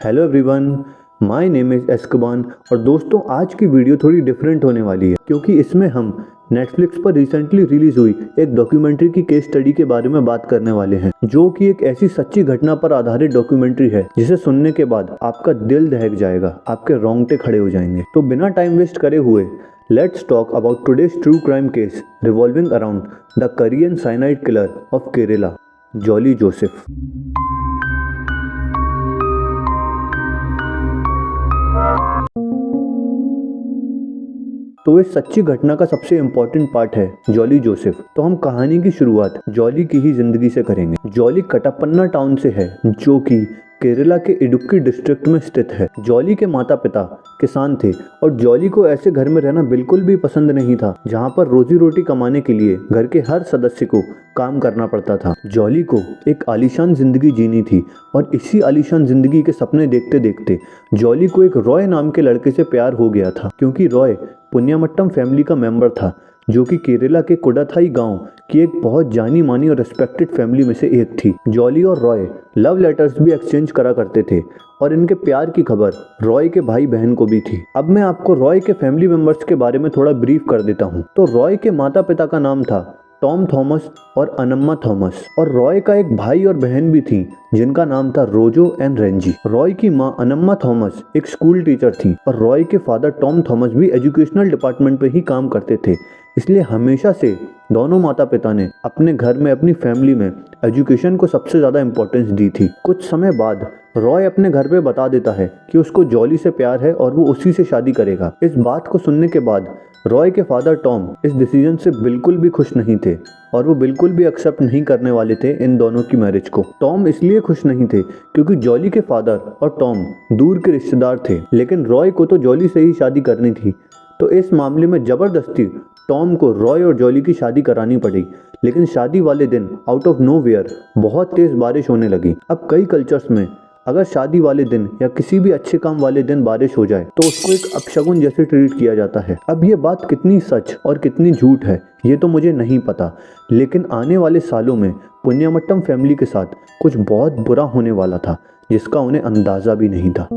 Hello everyone, my name is Azkaban. और दोस्तों, आज की वीडियो थोड़ी डिफरेंट होने वाली है क्योंकि इसमें हम नेटफ्लिक्स पर रिसेंटली रिलीज हुई एक डॉक्यूमेंट्री की केस स्टडी के बारे में बात करने वाले हैं, जो कि एक ऐसी सच्ची घटना पर आधारित डॉक्यूमेंट्री है जिसे सुनने के बाद आपका दिल दहक जाएगा, आपके रोंगटे खड़े हो जाएंगे। तो बिना टाइम वेस्ट करे हुए let's talk about today's true crime case revolving around the Korean cyanide killer of Kerala, jolly Joseph. तो इस सच्ची घटना का सबसे इम्पोर्टेंट पार्ट है जॉली जोसेफ। तो हम कहानी की शुरुआत जॉली की ही जिंदगी से करेंगे। जॉली कटप्पन्ना टाउन से है, जो कि केरला के इडुक्की डिस्ट्रिक्ट में स्थित है। जॉली के माता पिता किसान थे और जॉली को ऐसे घर में रहना बिल्कुल भी पसंद नहीं था जहां पर रोजी रोटी कमाने के लिए घर के हर सदस्य को काम करना पड़ता था। जॉली को एक आलीशान जिंदगी जीनी थी और इसी आलीशान जिंदगी के सपने देखते देखते जॉली को एक रॉय नाम के लड़के से प्यार हो गया था, क्योंकि रॉय पुण्यमट्टम फैमिली का मेंबर था, जो कि केरला के कोडाथाई गांव की एक बहुत जानी मानी और रिस्पेक्टेड फैमिली में से एक थी। जॉली और रॉय लव लेटर्स भी एक्सचेंज करा करते थे और इनके प्यार की खबर रॉय के भाई बहन को भी थी। अब मैं आपको रॉय के फैमिली मेंबर्स के बारे में थोड़ा ब्रीफ कर देता हूँ। तो रॉय के माता पिता का नाम था टॉम थॉमस और अनम्मा थॉमस, और रॉय का एक भाई और बहन भी थी जिनका नाम था रोजो एंड रेंजी। रॉय की मां अनम्मा थॉमस एक स्कूल टीचर थी और रॉय के फादर टॉम थॉमस भी एजुकेशनल डिपार्टमेंट में ही काम करते थे। इसलिए हमेशा से दोनों माता पिता ने अपने घर में, अपनी फैमिली में एजुकेशन को सबसे ज़्यादा इंपॉर्टेंस दी थी। कुछ समय बाद रॉय अपने घर पे बता देता है कि उसको जॉली से प्यार है और वो उसी से शादी करेगा। इस बात को सुनने के बाद रॉय के फादर टॉम इस डिसीजन से बिल्कुल भी खुश नहीं थे और वो बिल्कुल भी एक्सेप्ट नहीं करने वाले थे इन दोनों की मैरिज को। टॉम इसलिए खुश नहीं थे क्योंकि जॉली के फादर और टॉम दूर के रिश्तेदार थे, लेकिन रॉय को तो जॉली से ही शादी करनी थी। तो इस मामले में जबरदस्ती टॉम को रॉय और जॉली की शादी करानी पड़ी। लेकिन शादी वाले दिन आउट ऑफ नोवेयर बहुत तेज बारिश होने लगी। अब कई कल्चर्स में अगर शादी वाले दिन या किसी भी अच्छे काम वाले दिन बारिश हो जाए तो उसको एक अपशगुन जैसे ट्रीट किया जाता है। अब ये बात कितनी सच और कितनी झूठ है ये तो मुझे नहीं पता, लेकिन आने वाले सालों में पुण्यमट्टम फैमिली के साथ कुछ बहुत बुरा होने वाला था जिसका उन्हें अंदाजा भी नहीं था।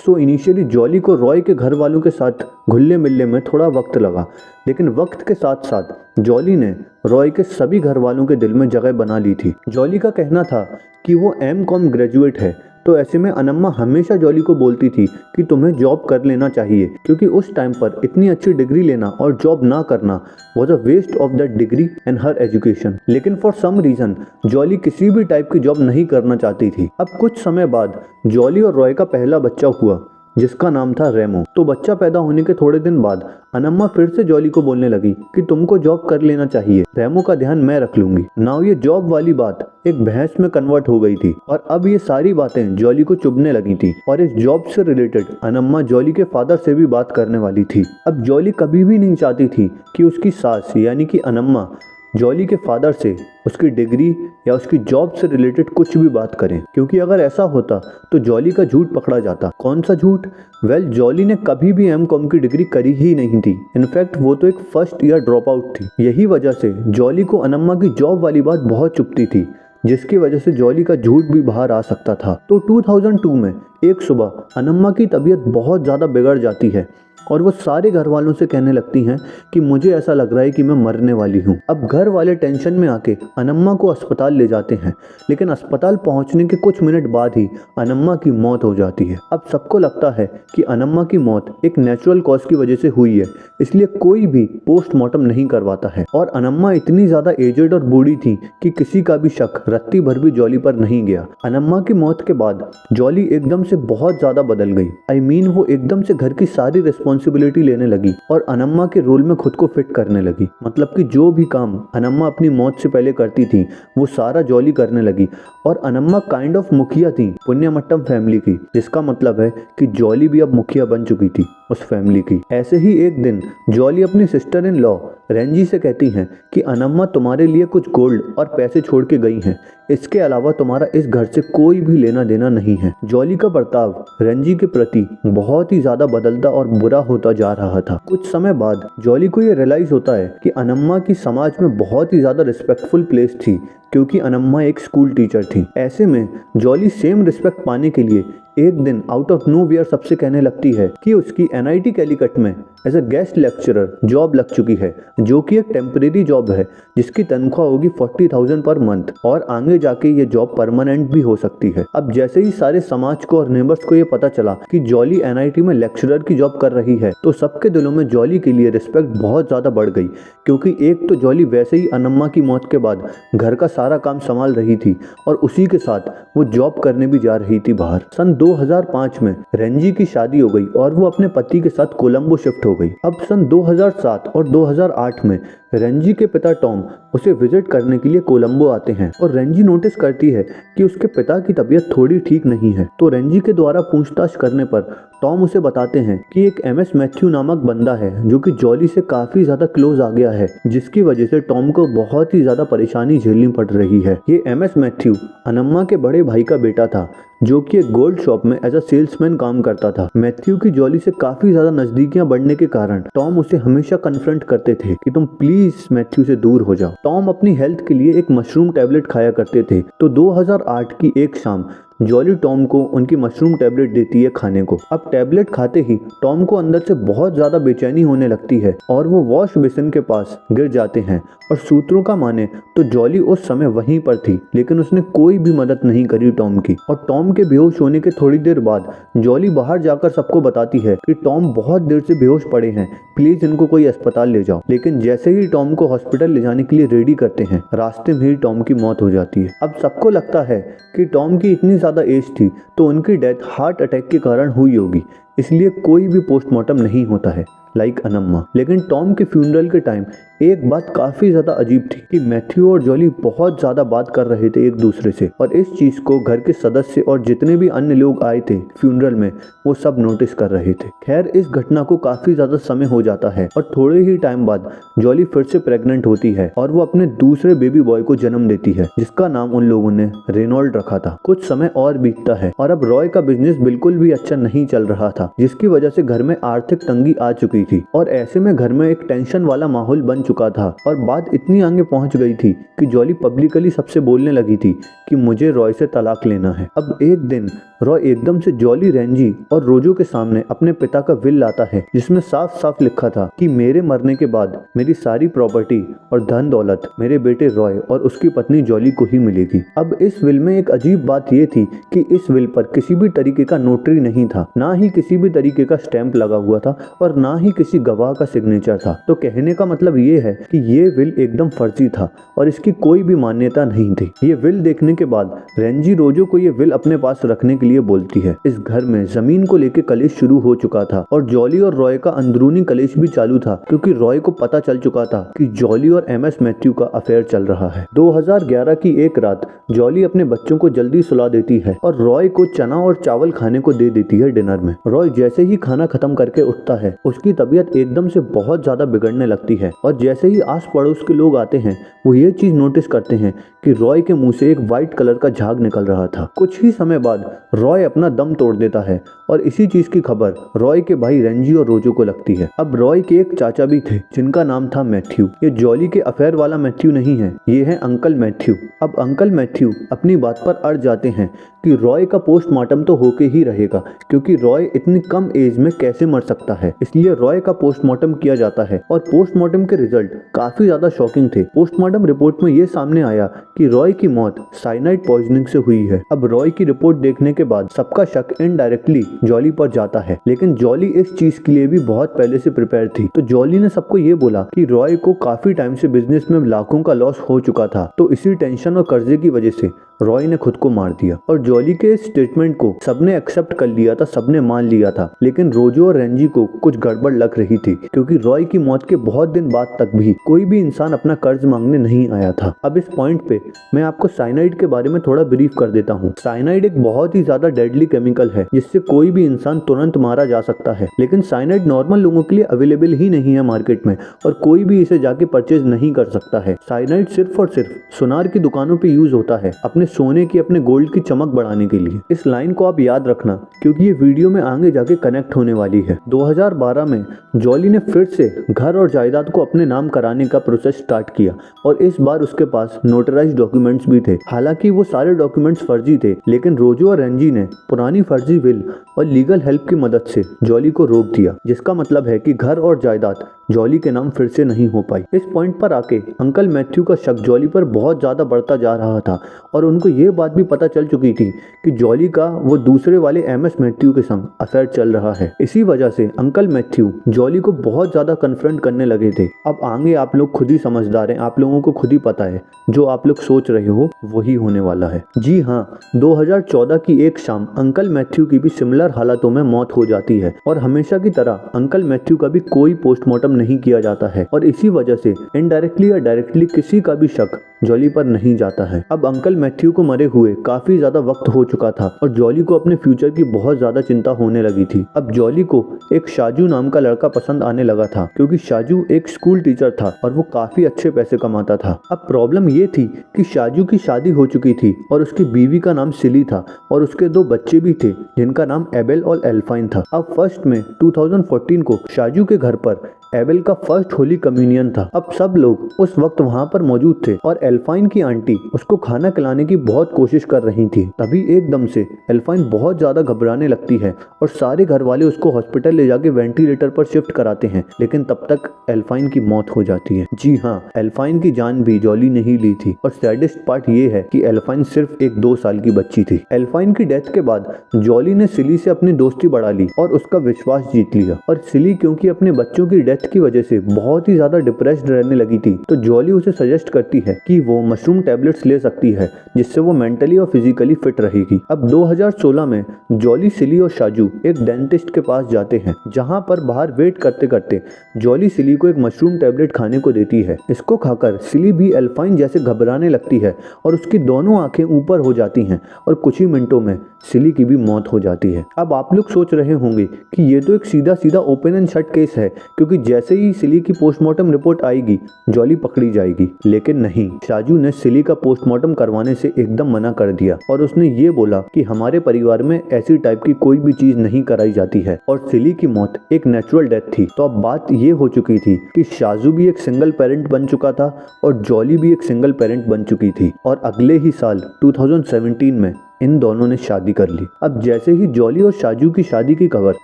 सो इनिशियली जॉली को रॉय के घर वालों के साथ घुलने मिलने में थोड़ा वक्त लगा, लेकिन वक्त के साथ साथ जॉली ने रॉय के सभी घर वालों के दिल में जगह बना ली थी। जॉली का कहना था कि वो M.Com ग्रेजुएट है, तो ऐसे में अनम्मा हमेशा जॉली को बोलती थी कि तुम्हें जॉब कर लेना चाहिए, क्योंकि उस टाइम पर इतनी अच्छी डिग्री लेना और जॉब ना करना was a waste of that degree and her education. लेकिन फॉर सम रीजन जॉली किसी भी टाइप की जॉब नहीं करना चाहती थी। अब कुछ समय बाद जॉली और रॉय का पहला बच्चा हुआ जिसका नाम था रेमो। तो बच्चा पैदा होने के थोड़े दिन बाद अनम्मा फिर से जॉली को बोलने लगी कि तुमको जॉब कर लेना चाहिए, रेमो का ध्यान मैं रख लूंगी। नाउ ये जॉब वाली बात एक बहस में कन्वर्ट हो गई थी और अब ये सारी बातें जॉली को चुभने लगी थी और इस जॉब से रिलेटेड अनम्मा जॉली के फादर से भी बात करने वाली थी। अब जॉली कभी भी नहीं चाहती थी कि उसकी सास यानी कि अनम्मा जॉली के फादर से उसकी डिग्री या उसकी जॉब से रिलेटेड कुछ भी बात करें, क्योंकि अगर ऐसा होता तो जॉली का झूठ पकड़ा जाता। कौन सा झूठ? वेल, जॉली ने कभी भी M.Com की डिग्री करी ही नहीं थी। इनफैक्ट वो तो एक फर्स्ट ईयर ड्रॉप आउट थी। यही वजह से जॉली को अनम्मा की जॉब वाली बात बहुत चुभती थी, जिसकी वजह से जॉली का झूठ भी बाहर आ सकता था। तो 2002 में एक सुबह अनम्मा की तबीयत बहुत ज़्यादा बिगड़ जाती है और वो सारे घर वालों से कहने लगती हैं कि मुझे ऐसा लग रहा है कि मैं मरने वाली हूँ। अब घर वाले टेंशन में आके अनम्मा को अस्पताल ले जाते हैं, लेकिन अस्पताल पहुँचने के कुछ मिनट बाद ही अनम्मा की मौत हो जाती है। अब सबको लगता है कि अनम्मा की मौत एक नेचुरल कॉज की वजह से हुई है, इसलिए कोई भी पोस्टमार्टम नहीं करवाता है। और अनम्मा इतनी ज़्यादा एजेड और बूढ़ी थी कि किसी का भी शक रत्ती भर भी जॉली पर नहीं गया। अनम्मा की मौत के बाद जॉली एकदम से बहुत ज़्यादा बदल गई। आई मीन वो एकदम से घर की सारी रिस्पॉन्सिबिलिटी लेने लगी और अनम्मा के रोल में खुद को फिट करने लगी। मतलब कि जो भी काम अनम्मा अपनी मौत से पहले करती थी वो सारा जॉली करने लगी। और अनम्मा काइंड ऑफ मुखिया थी पुण्यमट्टम फैमिली की, जिसका मतलब है कि जॉली भी अब मुखिया बन चुकी थी उस फैमिली की। ऐसे ही एक दिन जॉली अपनी सिस्टर इन लॉ रेंजी से कहती हैं कि अनम्मा तुम्हारे लिए कुछ गोल्ड और पैसे छोड़ के गई हैं, इसके अलावा तुम्हारा इस घर से कोई भी लेना देना नहीं है। जॉली का बर्ताव रेंजी के प्रति बहुत ही ज़्यादा बदलता और बुरा विदा होता जा रहा था। कुछ समय बाद जॉली को ये रियलाइज होता है कि अनम्मा की समाज में बहुत ही ज्यादा रिस्पेक्टफुल प्लेस थी, क्योंकि अनम्मा एक स्कूल टीचर थी। ऐसे में जॉली सेम रिस्पेक्ट पाने के लिए एक दिन आउट ऑफ नोवेयर सबसे कहने लगती है कि उसकी NIT कैलीकट में as a guest lecturer job लग चुकी है, जो कि एक टेम्परेरी जॉब है जिसकी तनख्वाह होगी 40,000 पर मंथ, और आगे जाके ये जॉब परमानेंट भी हो सकती है। अब जैसे ही सारे समाज को और नेबर्स को ये पता चला कि जॉली NIT में लेक्चरर की जॉब कर रही है, तो सबके दिलों में जॉली के लिए रिस्पेक्ट बहुत ज़्यादा बढ़ गई, क्योंकि एक तो जॉली वैसे ही अनम्मा की मौत के बाद घर का सारा काम संभाल रही थी और उसी के साथ वो जॉब करने भी जा रही थी बाहर। सन 2005 में रेंजी की शादी हो गई और वो अपने पति के साथ कोलंबो शिफ्ट हो गई। अब सन 2007 और 2008 में रेंजी के पिता टॉम उसे विजिट करने के लिए कोलंबो आते हैं और रेंजी नोटिस करती है कि उसके पिता की तबीयत थोड़ी ठीक नहीं है। तो रेंजी के द्वारा पूछताछ करने पर टॉम उसे बताते हैं कि एक MS मैथ्यू नामक बंदा है जो कि जॉली से काफी ज्यादा क्लोज आ गया है, जिसकी वजह से टॉम को बहुत ही ज्यादा परेशानी झेलनी पड़ रही है। ये MS मैथ्यू अनम्मा के बड़े भाई का बेटा था, जो कि एक गोल्ड शॉप में एज अ सेल्समैन काम करता था। मैथ्यू की जॉली से काफी ज्यादा नजदीकियां बढ़ने के कारण टॉम उसे हमेशा कन्फ्रंट करते थे कि तुम प्लीज मैथ्यू से दूर हो जाओ। टॉम अपनी हेल्थ के लिए एक मशरूम टैबलेट खाया करते थे। तो 2008 की एक शाम जॉली टॉम को उनकी मशरूम टैबलेट देती है खाने को। अब टैबलेट खाते ही टॉम को अंदर से बहुत ज्यादा बेचैनी होने लगती है और वो वॉश बेसिन के पास गिर जाते हैं। और सूत्रों का माने तो जॉली उस समय वहीं पर थी, लेकिन उसने कोई भी मदद नहीं करी टॉम की। और टॉम के बेहोश होने के थोड़ी देर बाद जॉली बाहर जाकर सबको बताती है कि टॉम बहुत देर से बेहोश पड़े हैं, प्लीज इनको कोई अस्पताल ले जाओ। लेकिन जैसे ही टॉम को हॉस्पिटल ले जाने के लिए रेडी करते हैं, रास्ते में ही टॉम की मौत हो जाती है। अब सबको लगता है कि टॉम की इतनी ज्यादा एज थी तो उनकी डेथ हार्ट अटैक के कारण हुई होगी, इसलिए कोई भी पोस्टमार्टम नहीं होता है लाइक अनम्मा। लेकिन टॉम के फ्यूनरल के टाइम एक बात काफी ज्यादा अजीब थी कि मैथ्यू और जॉली बहुत ज्यादा बात कर रहे थे एक दूसरे से, और इस चीज को घर के सदस्य और जितने भी अन्य लोग आए थे फ्यूनरल में वो सब नोटिस कर रहे थे। खैर, इस घटना को काफी ज्यादा समय हो जाता है और थोड़े ही टाइम बाद जॉली फिर से प्रेग्नेंट होती है और वो अपने दूसरे बेबी बॉय को जन्म देती है, जिसका नाम उन लोगों ने रेनॉल्ड रखा था। कुछ समय और बीतता है और अब रॉय का बिजनेस बिल्कुल भी अच्छा नहीं चल रहा था, जिसकी वजह से घर में आर्थिक तंगी आ चुकी थी और ऐसे में घर में एक टेंशन वाला माहौल बन चुका था। और बात इतनी आगे पहुंच गई थी कि जॉली पब्लिकली सबसे बोलने लगी थी कि मुझे रॉय से तलाक लेना है। अब एक दिन रॉय एकदम से जॉली, रेंजी और रोजो के सामने अपने पिता का विल लाता है, जिसमें साफ साफ लिखा था कि मेरे मरने के बाद मेरी सारी प्रॉपर्टी और धन दौलत मेरे बेटे रॉय और उसकी पत्नी जॉली को ही मिलेगी। अब इस विल में एक अजीब बात ये थी कि इस विल पर किसी भी तरीके का नोटरी नहीं था, ना ही किसी भी तरीके का स्टैंप लगा हुआ था और ना ही किसी गवाह का सिग्नेचर था। तो कहने का मतलब ये है कि ये विल एकदम फर्जी था और इसकी कोई भी मान्यता नहीं थी। ये विल देखने के बाद रेंजी रोजो को ये विल अपने पास रखने के लिए बोलती है। इस घर में जमीन को लेकर कलेश शुरू हो चुका था और जॉली और रॉय का अंदरूनी कलेश भी चालू था, क्योंकि रॉय को पता चल चुका था कि जॉली और MS मैथ्यू का अफेयर चल रहा है। 2011 की एक रात जॉली अपने बच्चों को जल्दी सुला देती है और रॉय को चना और चावल खाने को दे देती है डिनर में। रॉय जैसे ही खाना खत्म करके उठता है, उसकी तबीयत एकदम से बहुत ज्यादा बिगड़ने लगती है और जैसे ही आस पड़ोस के लोग आते हैं वो ये चीज नोटिस करते हैं कि रॉय के मुंह से एक व्हाइट कलर का झाग निकल रहा था। कुछ ही समय बाद रॉय अपना दम तोड़ देता है और इसी चीज की खबर रॉय के भाई रेंजी और रोजो को लगती है। अब रॉय के एक चाचा भी थे जिनका नाम था मैथ्यू। ये जॉली के अफेयर वाला मैथ्यू नहीं है, ये है अंकल मैथ्यू। अब अंकल मैथ्यू अपनी बात पर अड़ जाते हैं कि रॉय का पोस्टमार्टम तो होके ही रहेगा, क्योंकि रॉय इतनी कम एज में कैसे मर सकता है। इसलिए रॉय का पोस्टमार्टम किया जाता है और पोस्टमार्टम के रिजल्ट काफी ज्यादा शॉकिंग थे। पोस्टमार्टम रिपोर्ट में ये सामने आया कि रॉय की मौत साइनाइड पॉइजनिंग से हुई है। अब रॉय की रिपोर्ट देखने के बाद सबका शक इनडायरेक्टली जॉली पर जाता है, लेकिन जॉली इस चीज के लिए भी बहुत पहले से प्रिपेयर थी। तो जॉली ने सबको ये बोला कि रॉय को काफी टाइम से बिजनेस में लाखों का लॉस हो चुका था, तो इसी टेंशन और कर्जे की वजह से रॉय ने खुद को मार दिया। और जॉली के इस स्टेटमेंट को सबने एक्सेप्ट कर लिया था, सबने मान लिया था, लेकिन रोजो और रेंजी को कुछ गड़बड़ लग रही थी, क्योंकि रॉय की मौत के बहुत दिन बाद तक भी कोई भी इंसान अपना कर्ज मांगने नहीं आया था। अब इस पॉइंट पे मैं आपको साइनाइड के बारे में थोड़ा ब्रीफ कर देता हूँ। साइनाइड एक बहुत ही ज्यादा डेडली केमिकल है जिससे कोई भी इंसान तुरंत मारा जा सकता है, लेकिन साइनाइड नॉर्मल लोगों के लिए अवेलेबल ही नहीं है मार्केट में और कोई भी इसे जाके परचेज नहीं कर सकता है। साइनाइड सिर्फ और सिर्फ सुनार की दुकानों पे यूज होता है, अपने सोने की, अपने गोल्ड की चमक बढ़ाने के लिए। इस लाइन को आप याद रखना क्योंकि ये वीडियो में आगे जाके कनेक्ट होने वाली है। 2012 में जॉली ने फिर से घर और जायदाद को अपने नाम कराने का प्रोसेस स्टार्ट किया और इस बार उसके पास नोटराइज्ड डॉक्यूमेंट्स भी थे। हालांकि वो सारे डॉक्यूमेंट्स फर्जी थे, लेकिन रोजो और रेंजी ने पुरानी फर्जी विल और लीगल हेल्प की मदद से जॉली को रोक दिया, जिसका मतलब है कि घर और जायदाद जॉली के नाम फिर से नहीं हो पाई। इस पॉइंट पर आके अंकल मैथ्यू का शक जॉली पर बहुत ज्यादा बढ़ता जा रहा था और उनको ये बात भी पता चल चुकी थी कि जॉली का वो दूसरे वाले एमएस मैथ्यू के संग अफेयर चल रहा है। इसी वजह से अंकल मैथ्यू जॉली को बहुत ज्यादा कन्फ्रंट करने लगे थे। अब आगे आप लोग खुद ही समझदार हैं, आप लोगों को खुद ही पता है जो आप लोग सोच रहे हो वही होने वाला है। जी हाँ, 2014 की एक शाम अंकल मैथ्यू की भी सिमिलर हालातों में मौत हो जाती है और हमेशा की तरह अंकल मैथ्यू का भी कोई पोस्टमार्टम नहीं किया जाता है और इसी वजह से इनडायरेक्टली या डायरेक्टली किसी का भी शक जॉली पर नहीं जाता है। अब अंकल मैथ्यू को मरे हुए काफी ज्यादा वक्त हो चुका था और जॉली को अपने फ्यूचर की बहुत ज्यादा चिंता होने लगी थी। अब जॉली को एक शाजू नाम का लड़का पसंद आने लगा था क्योंकि शाजू एक स्कूल टीचर था और वो काफी अच्छे पैसे कमाता था। अब प्रॉब्लम ये थी कि शाजू की शादी हो चुकी थी और उसकी बीवी का नाम सिली था और उसके 2 बच्चे भी थे जिनका नाम एबेल और एल्फाइन था। अब फर्स्ट में 2014 को शाजू के घर पर एबेल का फर्स्ट होली कम्युनियन था। अब सब लोग उस वक्त वहाँ पर मौजूद थे और एल्फाइन की आंटी उसको खाना खिलाने की बहुत कोशिश कर रही थी। तभी एकदम से एल्फाइन बहुत ज्यादा घबराने लगती है और सारे घर वाले उसको हॉस्पिटल ले जाके वेंटिलेटर पर शिफ्ट कराते हैं, लेकिन तब तक एल्फाइन की मौत हो जाती है। जी हाँ, एल्फाइन की जान भी जॉली ने ही ली थी और सैडेस्ट पार्ट ये है कि एल्फाइन सिर्फ एक 2 साल की बच्ची थी। एल्फाइन की डेथ के बाद जॉली ने सिली से अपनी दोस्ती बढ़ा ली और उसका विश्वास जीत लिया और सिली क्योंकि अपने बच्चों की डेथ की वजह से बहुत ही ज्यादा डिप्रेस्ड रहने लगी थी, तो जॉली उसे सजेस्ट करती है कि वो मशरूम टैबलेट्स ले सकती है जिससे वो मेंटली और फिजिकली फिट रहेगी। अब 2016 में जॉली, सिली और शाजू एक डेंटिस्ट के पास जाते हैं, जहां पर बाहर वेट करते करते जॉली सिली को एक मशरूम टैबलेट खाने को देती है। इसको खाकर सिली भी एल्फाइन जैसे घबराने लगती है और उसकी दोनों आंखें ऊपर हो जाती हैं और कुछ ही मिनटों में सिली की भी मौत हो जाती है। अब आप लोग सोच रहे होंगे कि ये तो एक सीधा सीधा ओपन एंड शट केस है क्योंकि जैसे ही सिली की पोस्टमार्टम रिपोर्ट आएगी जॉली पकड़ी जाएगी, लेकिन नहीं, शाजू ने सिली का पोस्टमार्टम करवाने से एकदम मना कर दिया और उसने ये बोला कि हमारे परिवार में ऐसी टाइप की कोई भी चीज नहीं कराई जाती है और सिली की मौत एक नेचुरल डेथ थी। तो अब बात ये हो चुकी थी कि शाजू भी एक सिंगल पेरेंट बन चुका था और जॉली भी एक सिंगल पेरेंट बन चुकी थी और अगले ही साल 2017 में इन दोनों ने शादी कर ली। अब जैसे ही जॉली और शाजू की शादी की खबर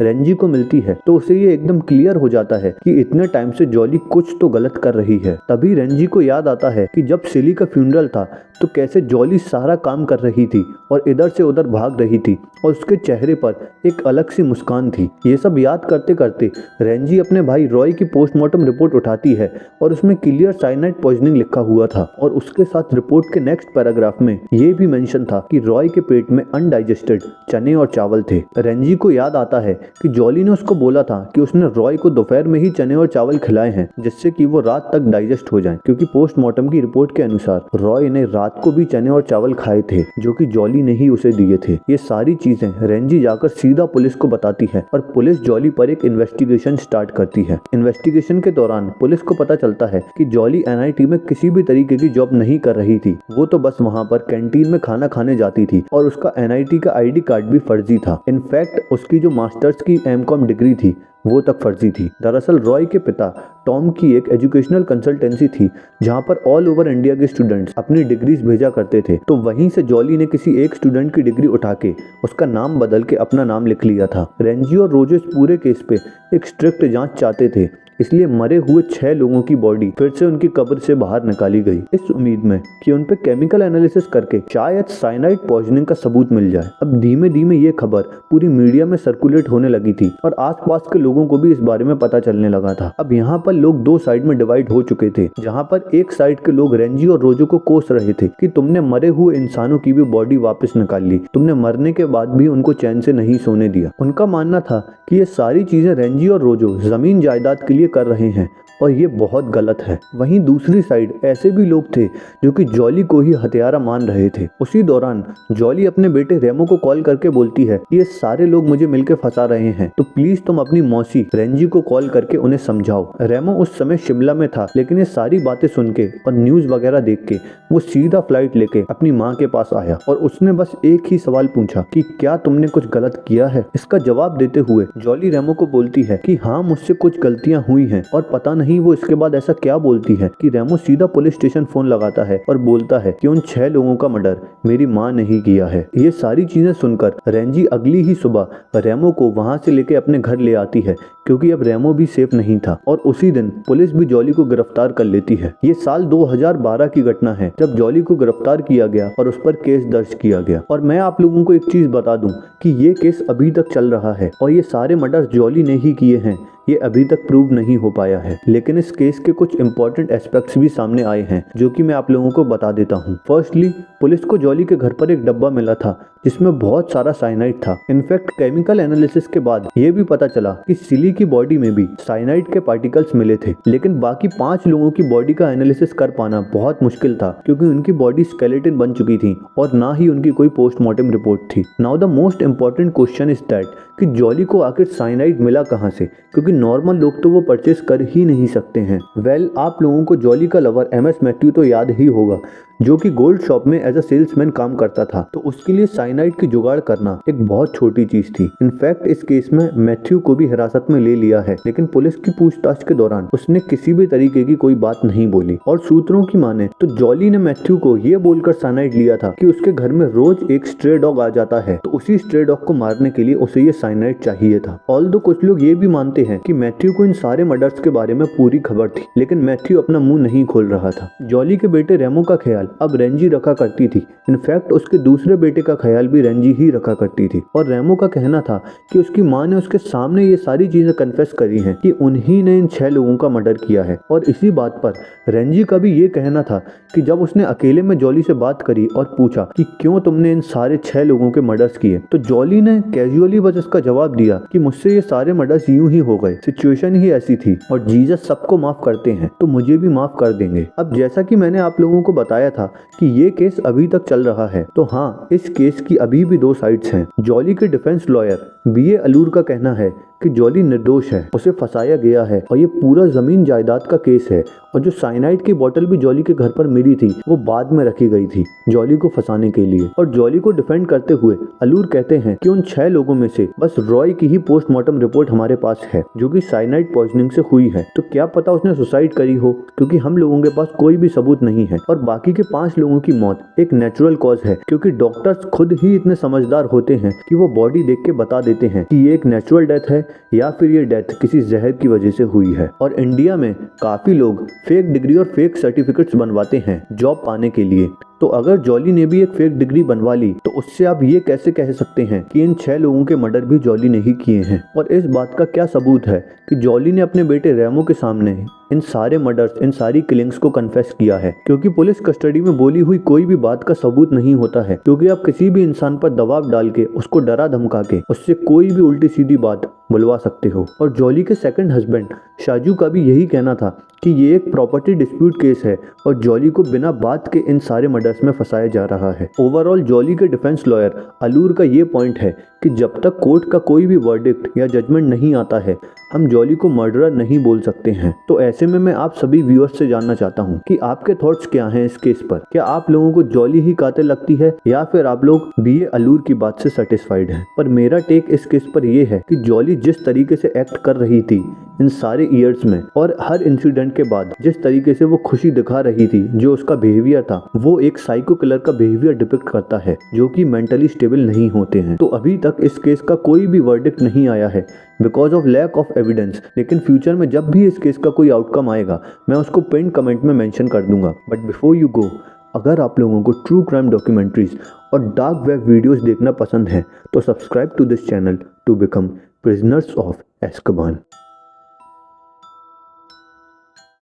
रेंजी को मिलती है तो उसे ये एकदम क्लियर हो जाता है कि इतने टाइम से जॉली कुछ तो गलत कर रही है। तभी रेंजी को याद आता है कि जब सिली का फ्यूनरल था तो कैसे जॉली सारा काम कर रही थी और इधर से उधर भाग रही थी और उसके चेहरे पर एक अलग सी मुस्कान थी। ये सब याद करते करते रेंजी अपने भाई रॉय की पोस्टमार्टम रिपोर्ट उठाती है और उसमें क्लियर साइनाइड पॉइजनिंग लिखा हुआ था और उसके साथ रिपोर्ट के नेक्स्ट पैराग्राफ में ये भी मेंशन था कि रॉय के पेट में अनडाइजेस्टेड चने और चावल थे। रेंजी को याद आता है कि जॉली ने उसको बोला था कि उसने रॉय को दोपहर में ही चने और चावल खिलाए हैं जिससे कि वो रात तक डाइजेस्ट हो जाएं, क्योंकि पोस्टमार्टम की रिपोर्ट के अनुसार रॉय ने रात को भी चने और चावल खाए थे जो कि जॉली ने ही उसे दिए थे। ये सारी चीजें रेंजी जाकर सीधा पुलिस को बताती है और पुलिस जॉली पर एक इन्वेस्टिगेशन स्टार्ट करती है। इन्वेस्टिगेशन के दौरान पुलिस को पता चलता है कि जॉली एनआईटी में किसी भी तरीके की जॉब नहीं कर रही थी, वो तो बस वहाँ पर कैंटीन में खाना खाने जाती थी और उसका एनआईटी का आईडी कार्ड भी फर्जी था। इनफैक्ट उसकी जो मास्टर्स की एमकॉम डिग्री थी वो तक फर्जी थी। दरअसल रॉय के पिता टॉम की एक एजुकेशनल कंसल्टेंसी थी जहां पर ऑल ओवर इंडिया के स्टूडेंट्स अपनी डिग्रीज भेजा करते थे, तो वहीं से जॉली ने किसी एक स्टूडेंट की डिग्री उठा के उसका नाम बदल के अपना नाम लिख लिया था। रेंजी और रोजो इस पूरे केस पे एक स्ट्रिक्ट जांच चाहते थे, इसलिए मरे हुए 6 लोगों की बॉडी फिर से उनकी कब्र से बाहर निकाली गई, इस उम्मीद में कि उन पे केमिकल एनालिसिस करके शायद साइनाइड पॉइजनिंग का सबूत मिल जाए। अब धीमे धीमे ये खबर पूरी मीडिया में सर्कुलेट होने लगी थी और आसपास के लोगों को भी इस बारे में पता चलने लगा था। अब यहाँ पर लोग 2 साइड में डिवाइड हो चुके थे, जहाँ पर एक साइड के लोग रेंजी और रोजो को कोस रहे थे कि तुमने मरे हुए इंसानों की भी बॉडी वापस निकाल ली, तुमने मरने के बाद भी उनको चैन से नहीं सोने दिया। उनका मानना था कि ये सारी चीजें रेंजी और रोजो जमीन जायदाद के लिए ये कर रहे हैं और ये बहुत गलत है। वहीं दूसरी साइड ऐसे भी लोग थे जो कि जॉली को ही हत्यारा मान रहे थे। उसी दौरान जॉली अपने बेटे रेमो को कॉल करके बोलती है ये सारे लोग मुझे मिलकर फंसा रहे हैं, तो प्लीज तुम अपनी मौसी रेंजी को कॉल करके उन्हें समझाओ। रेमो उस समय शिमला में था, लेकिन ये सारी बातें सुन के और न्यूज वगैरह देख के वो सीधा फ्लाइट लेके अपनी माँ के पास आया और उसने बस एक ही सवाल पूछा कि क्या तुमने कुछ गलत किया है। इसका जवाब देते हुए जॉली रेमो को बोलती है कि हाँ, मुझसे कुछ गलतियां हुई हैं। और पता नहीं वो इसके बाद ऐसा क्या बोलती है कि रेमो सीधा पुलिस स्टेशन फोन लगाता है और बोलता है कि उन 6 लोगों का मर्डर मेरी माँ ने ही किया है। ये सारी चीजें सुनकर रेंजी अगली ही सुबह रेमो को वहां से लेके अपने घर ले आती है, क्योंकि अब रेमो भी सेफ नहीं था। और उसी दिन पुलिस भी जॉली को गिरफ्तार कर लेती है। ये साल 2012 की घटना है जब जॉली को गिरफ्तार किया गया और उस पर केस दर्ज किया गया। और मैं आप लोगों को एक चीज बता दूं कि ये केस अभी तक चल रहा है और ये सारे मर्डर जॉली ने ही किए हैं। ये अभी तक प्रूव नहीं हो पाया है, लेकिन इस केस के कुछ इंपॉर्टेंट एस्पेक्ट्स भी सामने आए हैं जो कि मैं आप लोगों को बता देता हूँ। फर्स्टली, पुलिस को जॉली के घर पर एक डब्बा मिला था जिसमें बहुत सारा साइनाइड था। इनफैक्ट केमिकल एनालिसिस के बाद ये भी पता चला कि सिली की बॉडी में भी साइनाइड के पार्टिकल्स मिले थे, लेकिन बाकी 5 लोगों की बॉडी का एनालिसिस कर पाना बहुत मुश्किल था, क्योंकि उनकी बॉडी स्केलेटन बन चुकी थी और ना ही उनकी कोई पोस्टमार्टम रिपोर्ट थी। Now the most important question is that कि जॉली को आखिर साइनाइड मिला कहाँ से, क्योंकि नॉर्मल लोग तो वो परचेस कर ही नहीं सकते हैं। वेल, आप लोगों को जॉली का लवर MS मैथ्यू तो याद ही होगा, जो कि गोल्ड शॉप में एज अ सेल्समैन काम करता था। तो उसके लिए साइनाइड की जुगाड़ करना एक बहुत छोटी चीज थी। इनफैक्ट इस केस में मैथ्यू को भी हिरासत में ले लिया है, लेकिन पुलिस की पूछताछ के दौरान उसने किसी भी तरीके की कोई बात नहीं बोली। और सूत्रों की माने तो जॉली ने मैथ्यू को ये बोलकर साइनाइड लिया था कि उसके घर में रोज एक स्ट्रे डॉग आ जाता है, तो उसी स्ट्रे डॉग को मारने के लिए उसे ये साइनाइड चाहिए था। ऑल्दो कुछ लोग ये भी मानते हैं कि मैथ्यू को इन सारे मर्डर्स के बारे में पूरी खबर थी, लेकिन मैथ्यू अपना मुंह नहीं खोल रहा था। जॉली के बेटे रेमो का ख्याल अब रेंजी रखा करती थी। इनफैक्ट उसके दूसरे बेटे का ख्याल भी रेंजी ही रखा करती थी। और रेमो का कहना था कि उसकी माँ ने उसके सामने ये सारी चीजें कन्फेस करी हैं कि उन्हीं ने इन 6 लोगों का मर्डर किया है। और इसी बात पर रेंजी का भी ये कहना था कि जब उसने अकेले में जॉली से बात करी और पूछा कि क्यों तुमने इन सारे 6 लोगों के मर्डर्स किए, तो जॉली ने कैजुअली बस उसका जवाब दिया कि मुझसे ये सारे मर्डर्स यूं ही हो गए, सिचुएशन ही ऐसी थी और जीसस सबको माफ करते हैं तो मुझे भी माफ कर देंगे। अब जैसा कि मैंने आप लोगों को बताया था कि ये केस अभी तक चल रहा है, तो हाँ, इस केस की अभी भी 2 साइड्स हैं। जॉली के डिफेंस लॉयर BA अलूर का कहना है कि जॉली निर्दोष है, उसे फंसाया गया है और ये पूरा जमीन जायदाद का केस है। और जो साइनाइड की बोतल भी जॉली के घर पर मिली थी वो बाद में रखी गई थी जॉली को फंसाने के लिए। और जॉली को डिफेंड करते हुए अलूर कहते हैं कि उन 6 लोगों में से बस रॉय की ही पोस्टमार्टम रिपोर्ट हमारे पास है, जो कि साइनाइड पॉइजनिंग से हुई है। तो क्या पता उसने सुसाइड करी हो, क्योंकि हम लोगों के पास कोई भी सबूत नहीं है। और बाकी के 5 लोगों की मौत एक नेचुरल कॉज है, क्योंकि डॉक्टर्स खुद ही इतने समझदार होते हैं कि वो बॉडी देख के बता देते हैं कि ये एक नेचुरल डेथ है या फिर ये डेथ किसी जहर की वजह से हुई है। और इंडिया में काफी लोग फेक डिग्री और फेक सर्टिफिकेट्स बनवाते हैं जॉब पाने के लिए। तो अगर जॉली ने भी एक फेक डिग्री बनवा ली तो उससे आप ये कैसे कह सकते हैं कि इन 6 लोगों के मर्डर भी जॉली ने ही किए हैं। और इस बात का क्या सबूत है कि जॉली ने अपने बेटे रेमो के सामने इन सारे मर्डर्स, इन सारी किलिंग्स को कन्फेस किया है, क्योंकि पुलिस कस्टडी में बोली हुई कोई भी बात का सबूत नहीं होता है, क्योंकि आप किसी भी इंसान पर दबाव डाल के उसको डरा धमका के उससे कोई भी उल्टी सीधी बात बुलवा सकते हो। और जॉली के सेकंड हस्बैंड शाजू का भी यही कहना था कि ये एक प्रॉपर्टी डिस्प्यूट केस है और जॉली को बिना बात के इन सारे मर्डर्स में फंसाया जा रहा है। ओवरऑल जॉली के डिफेंस लॉयर अलूर का ये पॉइंट है कि जब तक कोर्ट का कोई भी वर्डिक्ट या जजमेंट नहीं आता है हम जॉली को मर्डरर नहीं बोल सकते हैं। तो ऐसे में मैं आप सभी व्यूअर्स से जानना चाहता हूँ कि आपके थॉट्स क्या हैं इस केस पर। क्या आप लोगों को जॉली ही कातिल लगती है या फिर आप लोग BA अलूर की बात से सेटिस्फाइड हैं? पर मेरा टेक इस केस पर यह है कि जॉली जिस तरीके से एक्ट कर रही थी इन सारे ईयर्स में और हर इंसिडेंट के बाद जिस तरीके से वो खुशी दिखा रही थी, जो उसका बिहेवियर था वो एक साइको किलर का बिहेवियर डिपिक्ट करता है जो कि मेंटली स्टेबल नहीं होते हैं। तो अभी तक इस केस का कोई भी वर्डिक्ट नहीं आया है because of lack of evidence, लेकिन फ्यूचर में जब भी इस केस का कोई आउटकम आएगा मैं उसको पिन कमेंट में मेंशन कर दूंगा। बट बिफोर यू गो, अगर आप लोगों को ट्रू क्राइम डॉक्यूमेंट्रीज और डार्क वेब वीडियोस देखना पसंद है तो subscribe to this channel to become prisoners of Azkaban.